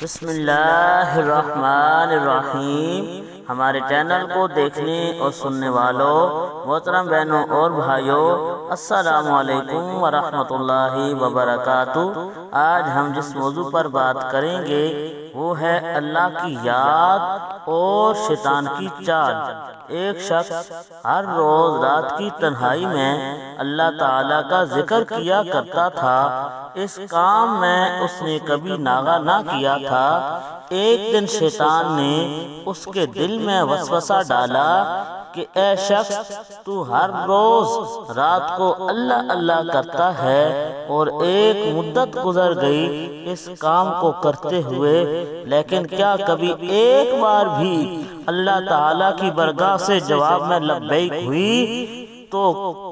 بسم اللہ الرحمن الرحیم۔ ہمارے چینل کو دیکھنے اور سننے والوں محترم بہنوں اور بھائیوں، السلام علیکم ورحمۃ اللہ وبرکاتہ۔ آج ہم جس موضوع پر بات کریں گے وہ ہے اللہ کی یاد اور شیطان کی چال۔ ایک شخص ہر روز رات کی تنہائی میں اللہ تعالیٰ کا ذکر کیا کرتا تھا۔ اس کام میں اس نے کبھی ناغہ نہ کیا تھا۔ ایک دن شیطان نے اس کے دل میں وسوسہ ڈالا کہ اے شخص، تو ہر روز رات کو اللہ اللہ کرتا ہے اور ایک مدت گزر گئی اس کام کو کرتے ہوئے، لیکن کیا کبھی ایک بار بھی اللہ تعالیٰ کی بارگاہ سے جواب میں لبیک ہوئی؟ تو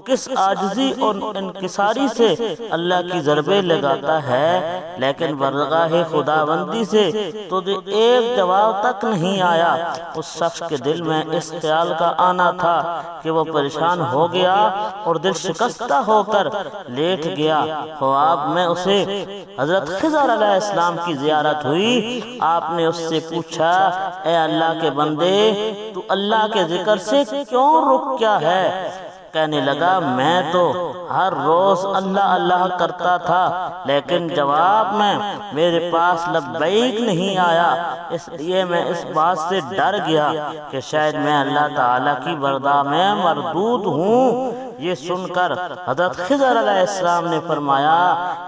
کس عاجزی اور انکساری سے اللہ کی ضربیں لگاتا ہے، لیکن بارگاہ خداوندی سے تجھے ایک جواب تک نہیں آیا۔ اس شخص کے دل میں اس خیال کا آنا تھا کہ وہ پریشان ہو گیا اور دل شکستہ ہو کر لیٹ گیا۔ خواب میں اسے حضرت خضر علیہ السلام کی زیارت ہوئی۔ آپ نے اس سے پوچھا، اے اللہ کے بندے، تو اللہ کے ذکر سے کیوں رک گیا ہے؟ کہنے لگا، میں تو ہر روز اللہ اللہ کرتا تھا، لیکن جواب میں میرے پاس لبیک نہیں آیا، اس لیے میں اس بات سے ڈر گیا کہ شاید میں اللہ تعالیٰ کی بارگاہ میں مردود ہوں۔ یہ سن کر حضرت خضر علیہ السلام نے فرمایا،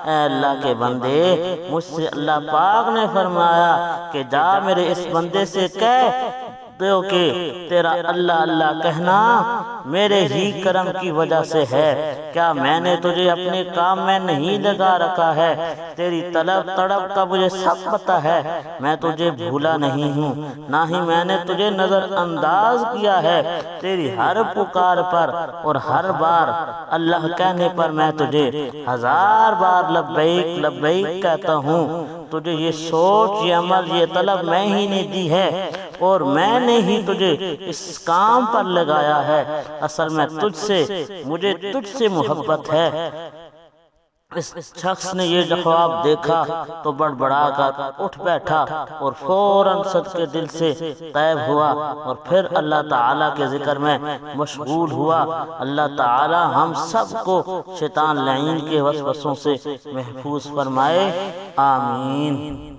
اے اللہ کے بندے، مجھ سے اللہ پاک نے فرمایا کہ جا میرے اس بندے سے کہہ دو کہ تیرا اللہ اللہ کہنا میرے ہی کرم کی وجہ سے ہے۔ کیا میں نے تجھے اپنے کام میں نہیں لگا رکھا ہے؟ تیری طلب تڑپ کا مجھے سب پتہ ہے۔ میں تجھے بھولا نہیں ہوں، نہ ہی میں نے تجھے نظر انداز کیا ہے۔ تیری ہر پکار پر اور ہر بار اللہ کہنے پر میں تجھے 1000 بار لبیک لبیک کہتا ہوں۔ تجھے یہ سوچ، یہ عمل، یہ طلب میں ہی نے دی ہے اور میں نے ہی تجھے اس کام پر لگایا ہے۔ اصل میں مجھے تجھ سے محبت ہے۔ اس شخص نے یہ خواب دیکھا تو بڑبڑا کر اٹھ بیٹھا اور فوراً صدقے دل سے غائب ہوا اور پھر اللہ تعالیٰ کے ذکر میں مشغول ہوا۔ اللہ تعالیٰ ہم سب کو شیطان لعین کے وسوسوں سے محفوظ فرمائے، آمین۔